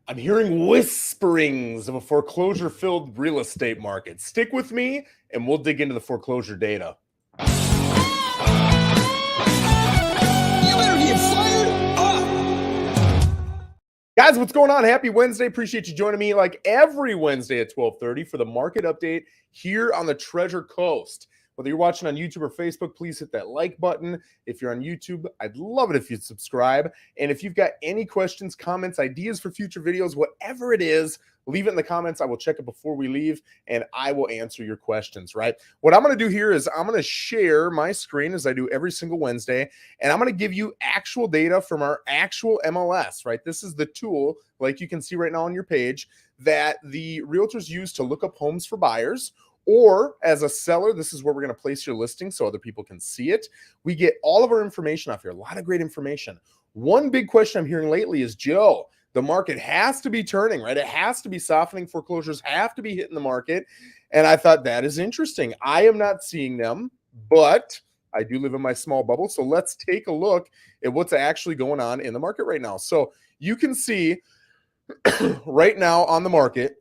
I'm hearing whisperings of a foreclosure-filled real estate market. Stick with me, and we'll dig into the foreclosure data. You better get fired up. Guys, what's going on? Happy Wednesday. Appreciate you joining me like every Wednesday at 12:30 for the market update here on the Treasure Coast. Whether you're watching on YouTube or Facebook, please hit that like button. If you're on YouTube, I'd love it if you'd subscribe. And if you've got any questions, comments, ideas for future videos, whatever it is, leave it in the comments. I will check it before we leave, and I will answer your questions, right? What I'm going to do here is I'm going to share my screen as I do every single Wednesday, and I'm going to give you actual data from our actual MLS, right? This is the tool, like you can see right now on your page, that the realtors use to look up homes for buyers. Or as a seller, this is where we're going to place your listing so other people can see it. We get all of our information off here, a lot of great information. One big question I'm hearing lately is, Joe, the market has to be turning, right? It has to be softening. Foreclosures have to be hitting the market. And I thought that is interesting. I am not seeing them, but I do live in my small bubble. So let's take a look at what's actually going on in the market right now. So you can see right now on the market,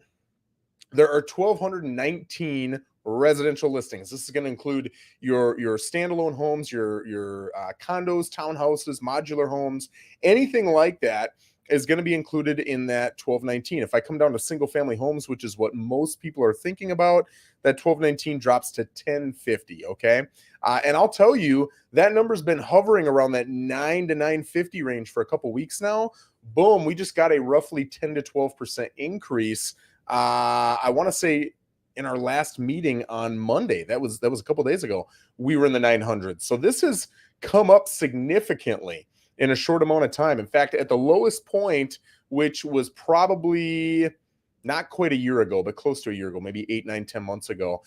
there are 1,219 residential listings. This is going to include your standalone homes, your condos, townhouses, modular homes, anything like that is going to be included in that 1,219. If I come down to single family homes, which is what most people are thinking about, that 1,219 drops to 1,050. Okay. And I'll tell you that number's been hovering around that 9 to 950 range for a couple weeks now. Boom. We just got a roughly 10 to 12% increase. I want to say in our last meeting on Monday, that was a couple days ago, we were in the 900s. So this has come up significantly in a short amount of time. In fact, at the lowest point, which was probably not quite a year ago, but close to a year ago, maybe 8, 9, 10 months ago,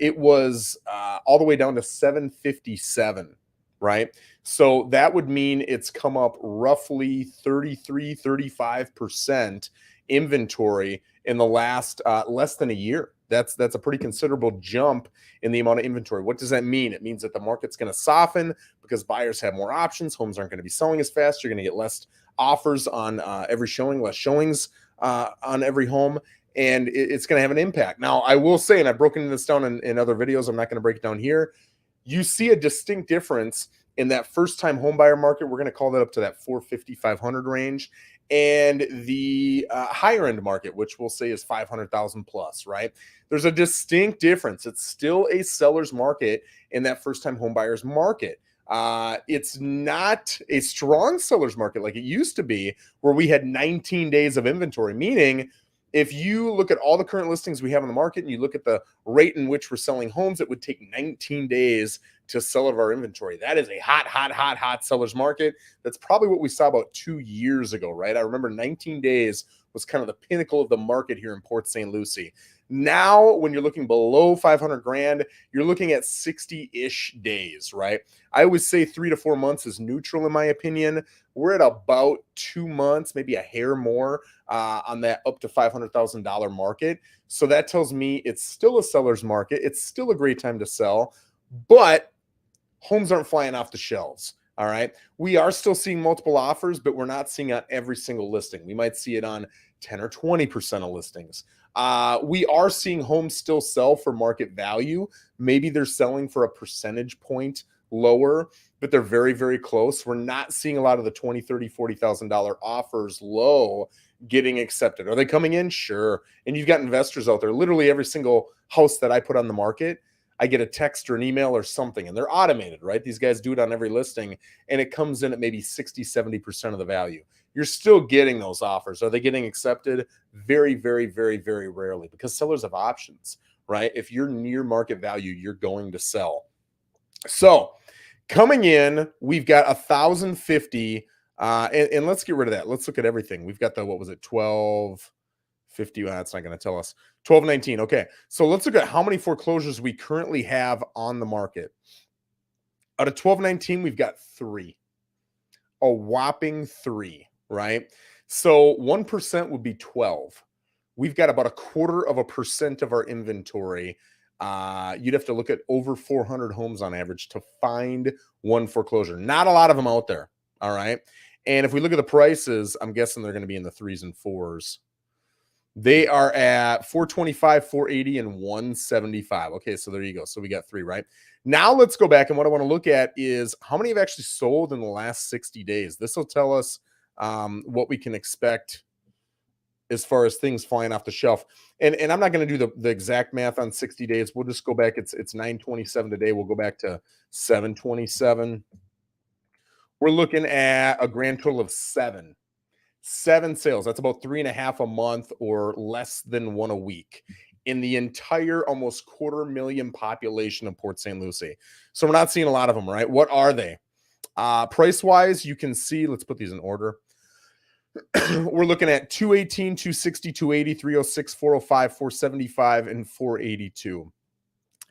it was all the way down to 757, right? So that would mean it's come up roughly 33, 35% inventory in the last less than a year. That's a pretty considerable jump in the amount of inventory. What does that mean? It means that the market's going to soften because buyers have more options. Homes aren't going to be selling as fast. You're going to get less offers on every showing, less showings on every home, and it's going to have an impact. Now, I will say, and I've broken this down in other videos, I'm not going to break it down here. You see a distinct difference in that first-time home buyer market. We're going to call that up to that 450, 500 range. And the higher end market, which we'll say is 500,000 plus, right? There's a distinct difference. It's still a seller's market in that first-time home buyer's market. It's not a strong seller's market like it used to be, where we had 19 days of inventory, meaning if you look at all the current listings we have on the market and you look at the rate in which we're selling homes, it would take 19 days to sell out of our inventory. That is a hot seller's market. That's probably what we saw about 2 years ago, right? I remember 19 days was kind of the pinnacle of the market here in Port St. Lucie. Now, when you're looking below 500 grand, you're looking at 60-ish days, right? I always say 3 to 4 months is neutral in my opinion. We're at about 2 months, maybe a hair more on that up to $500,000 market. So that tells me it's still a seller's market. It's still a great time to sell, but homes aren't flying off the shelves. All right. We are still seeing multiple offers, but we're not seeing on every single listing. We might see it on 10 or 20% of listings. We are seeing homes still sell for market value. Maybe they're selling for a percentage point lower, but they're very, very close. We're not seeing a lot of the $20,000, $30,000, $40,000 offers low getting accepted. Are they coming in? Sure. And you've got investors out there. Literally every single house that I put on the market, I get a text or an email or something, and they're automated, right? These guys do it on every listing, and it comes in at maybe 60, 70% of the value. You're still getting those offers. Are they getting accepted? Very, very, very, very rarely, because sellers have options, right? If you're near market value, you're going to sell. So coming in, we've got 1,050, and let's get rid of that. Let's look at everything. We've got the, what was it, 1250. That's not going to tell us. 1219. Okay. So let's look at how many foreclosures we currently have on the market. Out of 1219, we've got 3. A whopping 3, right? So 1% would be 12. We've got about 0.25% of our inventory. You'd have to look at over 400 homes on average to find one foreclosure. Not a lot of them out there. All right. And if we look at the prices, I'm guessing they're going to be in the 3s and 4s. They are at 425, 480, and 175. Okay, so there you go. So we got 3, right? Now let's go back, and what I want to look at is how many have actually sold in the last 60 days. This will tell us what we can expect as far as things flying off the shelf. And I'm not going to do the exact math on 60 days. We'll just go back. It's 927 today. We'll go back to 727. We're looking at a grand total of 7 sales. That's about 3.5 a month or less than 1 a week in the entire almost 250,000 population of Port St. Lucie. So we're not seeing a lot of them, right? What are they? Price wise, you can see, let's put these in order. We're looking at 218, 260, 280, 306, 405, 475, and 482.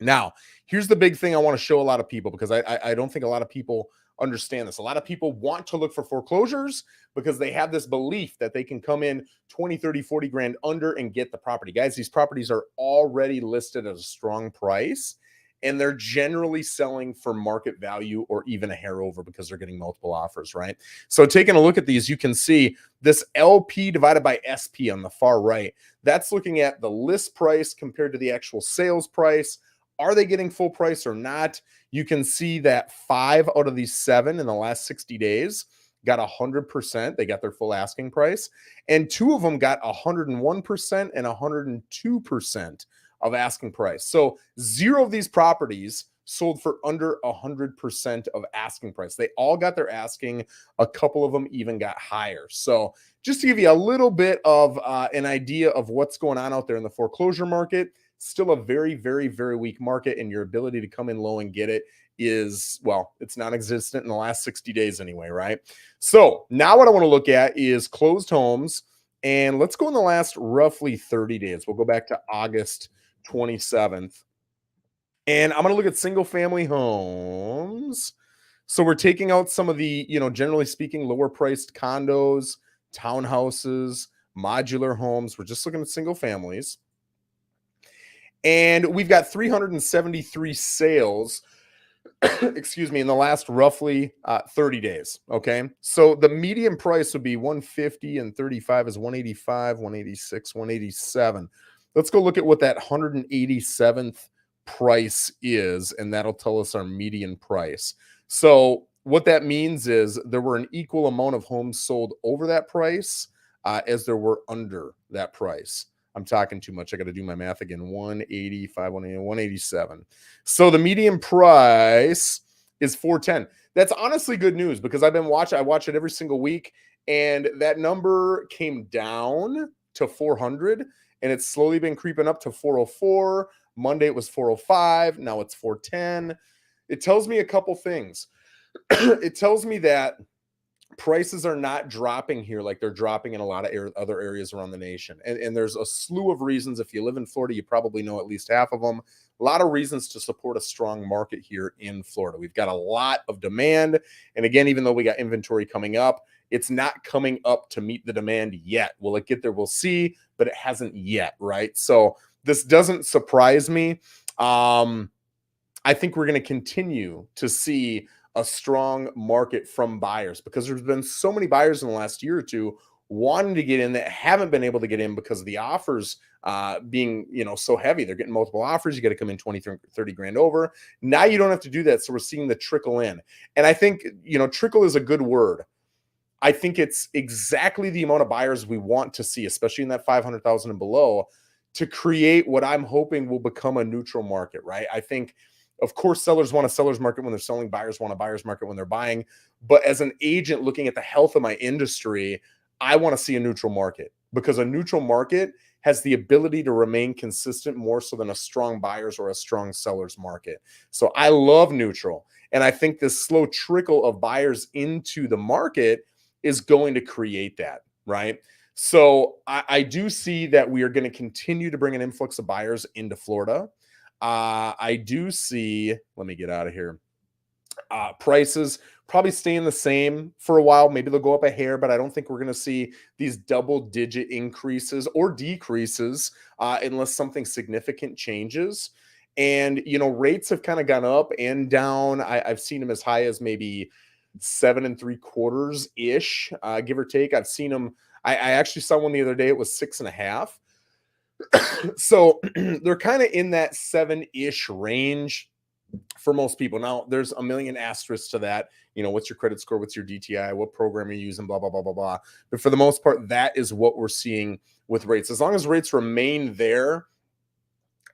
Now, here's the big thing I want to show a lot of people, because I don't think a lot of people understand this. A lot of people want to look for foreclosures because they have this belief that they can come in 20, 30, 40 grand under and get the property. Guys, these properties are already listed at a strong price, and they're generally selling for market value or even a hair over because they're getting multiple offers, right? So taking a look at these, you can see this LP divided by SP on the far right. That's looking at the list price compared to the actual sales price. Are they getting full price or not? You can see that 5 out of these 7 in the last 60 days got 100%. They got their full asking price. And 2 of them got 101% and 102% of asking price. So 0 of these properties sold for under 100% of asking price. They all got their asking. A couple of them even got higher. So just to give you a little bit of an idea of what's going on out there in the foreclosure market, still a very, very, very weak market, and your ability to come in low and get it is, well, it's non-existent in the last 60 days anyway, right? So now what I want to look at is closed homes, and let's go in the last roughly 30 days. We'll go back to August 27th, and I'm going to look at single family homes. So we're taking out some of the, generally speaking, lower priced condos, townhouses, modular homes. We're just looking at single families. And we've got 373 sales, excuse me, in the last roughly 30 days. Okay. So the median price would be 150, and 35 is 185, 186, 187. Let's go look at what that 187th price is, and that'll tell us our median price. So what that means is there were an equal amount of homes sold over that price as there were under that price. I'm talking too much. I got to do my math again. 185, 187. So the median price is 410. That's honestly good news, because I've been watching. I watch it every single week, and that number came down to 400, and it's slowly been creeping up to 404. Monday it was 405. Now it's 410. It tells me a couple things. It tells me that prices are not dropping here like they're dropping in a lot of other areas around the nation. And there's a slew of reasons. If you live in Florida, you probably know at least half of them. A lot of reasons to support a strong market here in Florida. We've got a lot of demand. And again, even though we got inventory coming up, it's not coming up to meet the demand yet. Will it get there? We'll see, but it hasn't yet, right? So this doesn't surprise me. I think we're going to continue to see a strong market from buyers, because there's been so many buyers in the last year or two wanting to get in that haven't been able to get in because of the offers being, so heavy. They're getting multiple offers. You got to come in 20, 30 grand over. Now you don't have to do that. So we're seeing the trickle in. And I think, trickle is a good word. I think it's exactly the amount of buyers we want to see, especially in that 500,000 and below, to create what I'm hoping will become a neutral market, right? I think, of course, sellers want a seller's market when they're selling. Buyers want a buyer's market when they're buying. But as an agent looking at the health of my industry, I want to see a neutral market, because a neutral market has the ability to remain consistent more so than a strong buyer's or a strong seller's market. So I love neutral. And I think this slow trickle of buyers into the market is going to create that, right? So I do see that we are going to continue to bring an influx of buyers into Florida. I do see, let me get out of here. Prices probably staying the same for a while. Maybe they'll go up a hair, but I don't think we're going to see these double-digit increases or decreases unless something significant changes. And, rates have kind of gone up and down. I've seen them as high as maybe 7.75 ish, give or take. I've seen them. I actually saw one the other day. It was 6.5. So they're kind of in that 7-ish range for most people. Now, there's a million asterisks to that. What's your credit score? What's your DTI? What program are you using? Blah, blah, blah, blah, blah. But for the most part, that is what we're seeing with rates. As long as rates remain there,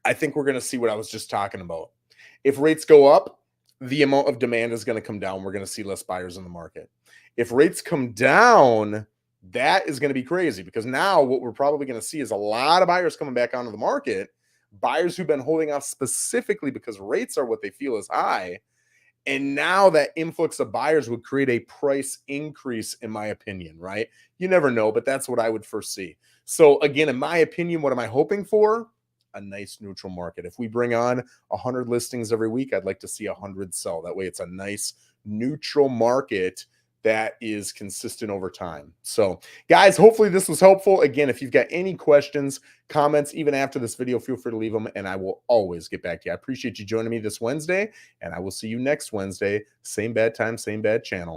I think we're going to see what I was just talking about. If rates go up, the amount of demand is going to come down. We're going to see less buyers in the market. If rates come down, that is going to be crazy, because now what we're probably going to see is a lot of buyers coming back onto the market, buyers who've been holding off specifically because rates are what they feel is high. And now that influx of buyers would create a price increase, in my opinion, right? You never know, but that's what I would first see. So again, in my opinion, what am I hoping for? A nice neutral market. If we bring on 100 listings every week, I'd like to see 100 sell. That way it's a nice neutral market that is consistent over time. So guys, hopefully this was helpful. Again, if you've got any questions, comments, even after this video, feel free to leave them and I will always get back to you. I appreciate you joining me this Wednesday, and I will see you next Wednesday. Same bad time, same bad channel.